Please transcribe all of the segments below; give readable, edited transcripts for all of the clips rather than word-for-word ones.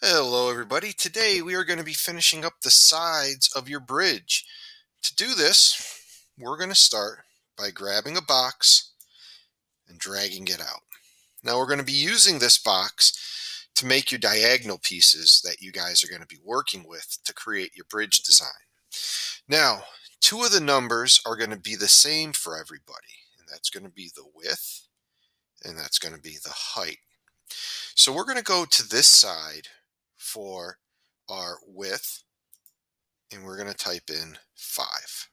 Hello everybody. Today we are going to be finishing up the sides of your bridge. To do this, we're going to start by grabbing a box and dragging it out. Now we're going to be using this box to make your diagonal pieces that you guys are going to be working with to create your bridge design. Now, two of the numbers are going to be the same for everybody, and that's going to be the width and that's going to be the height. So we're going to go to this side for our width, and we're going to type in 5.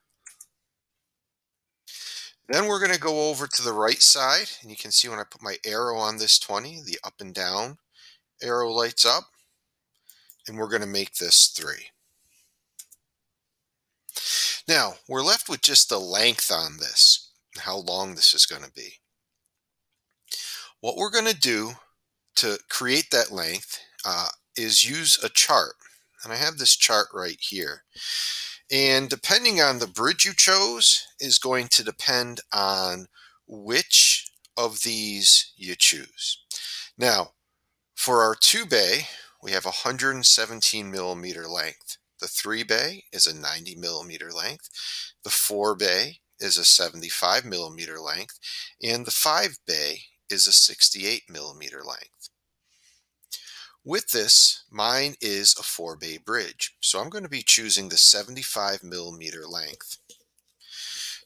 Then we're going to go over to the right side, and you can see when I put my arrow on this 20, the up and down arrow lights up, and we're going to make this 3. Now, we're left with just the length on this, how long this is going to be. What we're going to do to create that length is use a chart, and I have this chart right here. And depending on the bridge you chose is going to depend on which of these you choose. Now, for our 2 bay, we have 117 millimeter length. The 3 bay is a 90 millimeter length. The 4 bay is a 75 millimeter length. And the 5 bay is a 68 millimeter length. With this, mine is a 4 bay bridge, so I'm going to be choosing the 75 millimeter length.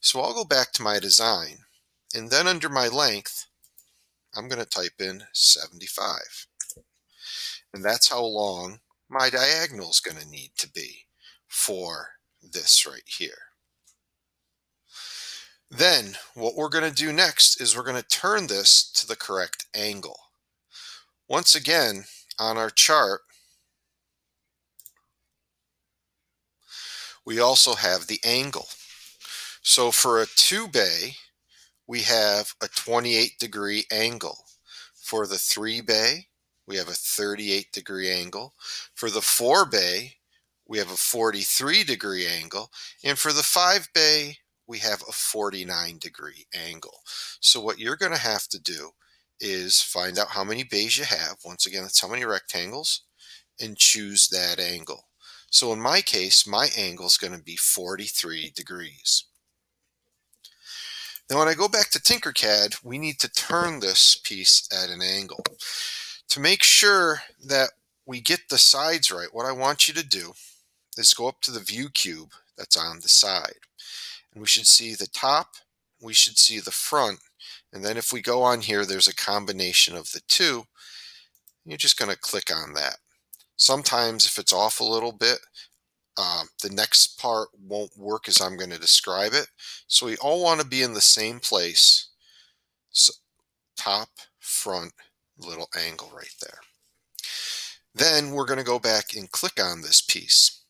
So I'll go back to my design, and then under my length, I'm going to type in 75. And that's how long my diagonal is going to need to be for this right here. Then what we're going to do next is we're going to turn this to the correct angle. Once again, on our chart, we also have the angle. So for a 2 bay, we have a 28-degree angle. For the 3 bay, we have a 38-degree angle. For the 4 bay, we have a 43-degree angle. And for the 5 bay, we have a 49-degree angle. So what you're going to have to do is find out how many bays you have. Once again, that's how many rectangles, and choose that angle. So in my case, my angle is going to be 43 degrees. Now when I go back to Tinkercad, we need to turn this piece at an angle. To make sure that we get the sides right, what I want you to do is go up to the view cube that's on the side. And we should see the top, we should see the front, and then if we go on here, there's a combination of the two. You're just going to click on that. Sometimes if it's off a little bit, the next part won't work as I'm going to describe it. So we all want to be in the same place. So top, front, little angle right there. Then we're going to go back and click on this piece.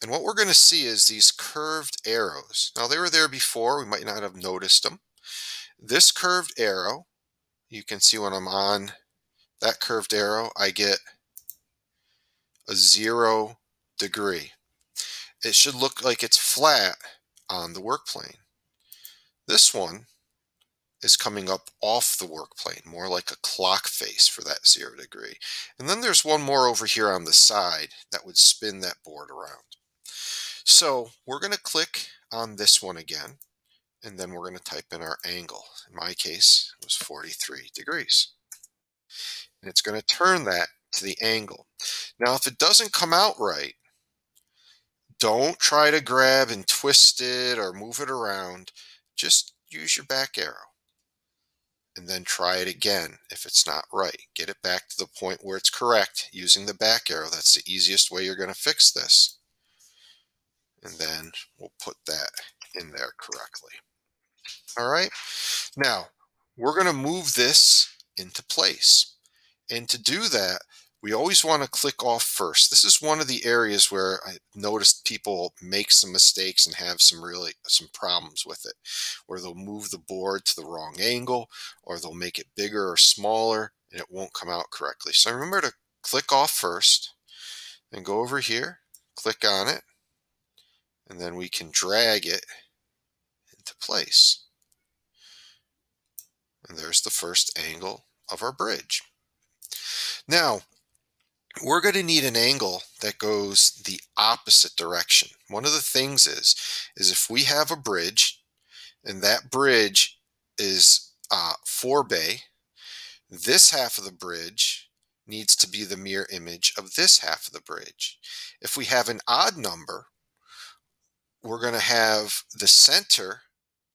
And what we're going to see is these curved arrows. Now they were there before, we might not have noticed them. This curved arrow, you can see when I'm on that curved arrow, I get a 0 degree. It should look like it's flat on the work plane. This one is coming up off the work plane, more like a clock face for that 0 degree. And then there's one more over here on the side that would spin that board around. So we're going to click on this one again, and then we're going to type in our angle. In my case, it was 43 degrees. And it's going to turn that to the angle. Now, if it doesn't come out right, don't try to grab and twist it or move it around. Just use your back arrow. And then try it again if it's not right. Get it back to the point where it's correct using the back arrow. That's the easiest way you're going to fix this. And then we'll put that in there correctly. All right. Now, we're going to move this into place. And to do that, we always want to click off first. This is one of the areas where I noticed people make some mistakes and have some problems with it, where they'll move the board to the wrong angle, or they'll make it bigger or smaller, and it won't come out correctly. So remember to click off first, and go over here, click on it, and then we can drag it into place. And there's the first angle of our bridge. Now, we're going to need an angle that goes the opposite direction. One of the things is if we have a bridge and that bridge is 4-bay, this half of the bridge needs to be the mirror image of this half of the bridge. If we have an odd number, we're going to have the center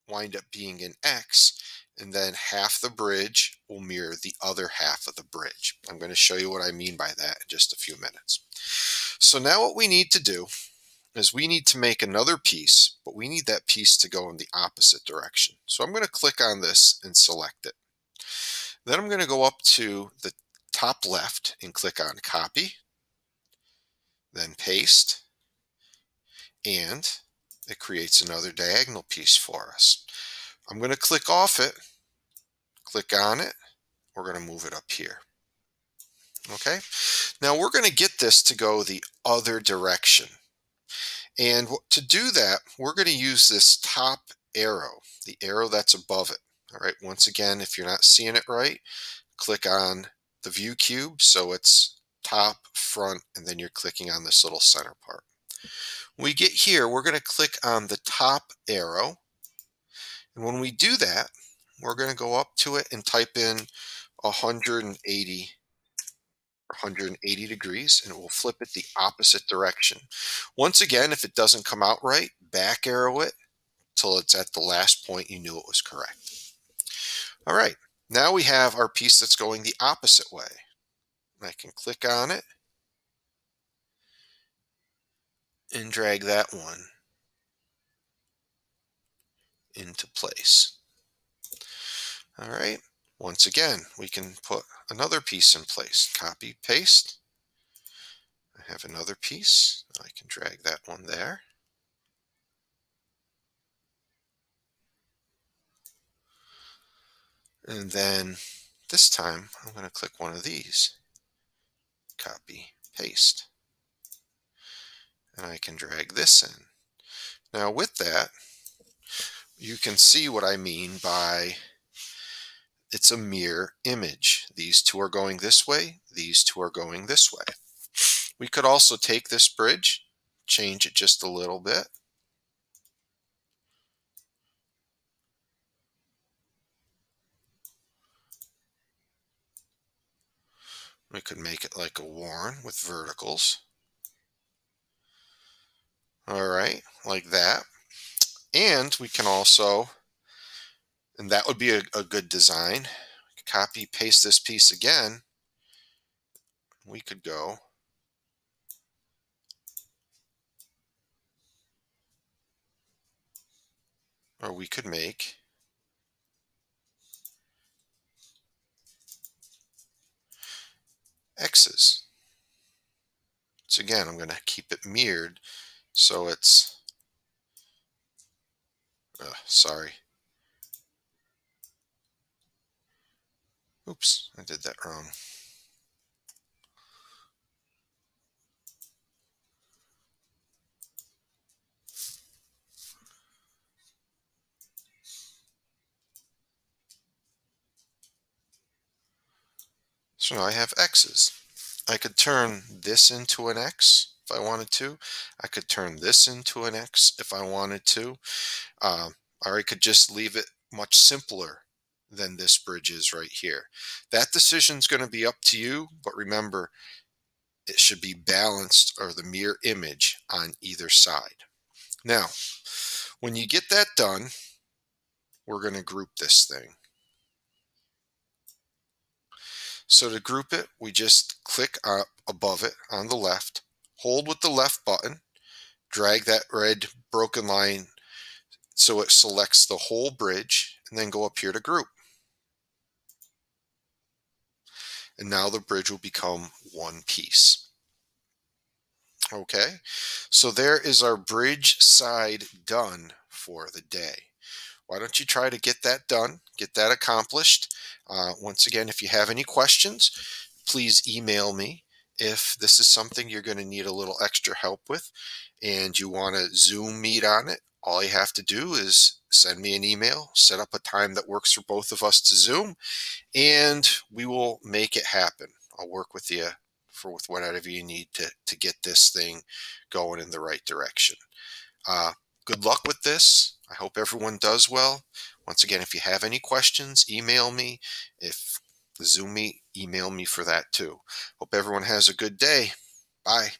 wind up being an X, and then half the bridge will mirror the other half of the bridge. I'm going to show you what I mean by that in just a few minutes. So now what we need to do is we need to make another piece, but we need that piece to go in the opposite direction. So I'm going to click on this and select it. Then I'm going to go up to the top left and click on copy, then paste, and it creates another diagonal piece for us. I'm going to click off it, click on it, we're going to move it up here. Okay, now we're going to get this to go the other direction. And to do that, we're going to use this top arrow, the arrow that's above it. All right, once again, if you're not seeing it right, click on the view cube so it's top, front, and then you're clicking on this little center part. When we get here, we're going to click on the top arrow. And when we do that, we're going to go up to it and type in 180 degrees, and it will flip it the opposite direction. Once again, if it doesn't come out right, back arrow it till it's at the last point you knew it was correct. All right, now we have our piece that's going the opposite way. I can click on it and drag that one into place. All right, once again, we can put another piece in place. Copy, paste. I have another piece. I can drag that one there. And then this time, I'm going to click one of these. Copy, paste. And I can drag this in. Now with that, you can see what I mean by it's a mirror image. These two are going this way, these two are going this way. We could also take this bridge, change it just a little bit. We could make it like a Warren with verticals. All right, like that. And we can also, and that would be a good design, copy, paste this piece again. We could go or we could make X's. So again, I'm going to keep it mirrored so it's, sorry. Oops, I did that wrong. So now I have X's. I could turn this into an X if I wanted to. I could turn this into an X if I wanted to. Or I could just leave it much simpler than this bridge is right here. That decision is going to be up to you, but remember, it should be balanced or the mirror image on either side. Now, when you get that done, we're going to group this thing. So to group it, we just click up above it on the left, hold with the left button, drag that red broken line so it selects the whole bridge, and then go up here to group. And now the bridge will become one piece. Okay, so there is our bridge side done for the day. Why don't you try to get that done, get that accomplished? Once again, if you have any questions, please email me. If this is something you're going to need a little extra help with and you want to Zoom meet on it, all you have to do is send me an email, set up a time that works for both of us to Zoom, and we will make it happen. I'll work with you for with whatever you need to get this thing going in the right direction. Good luck with this. I hope everyone does well. Once again, if you have any questions, email me. If the Zoom meet, email me for that too. Hope everyone has a good day. Bye.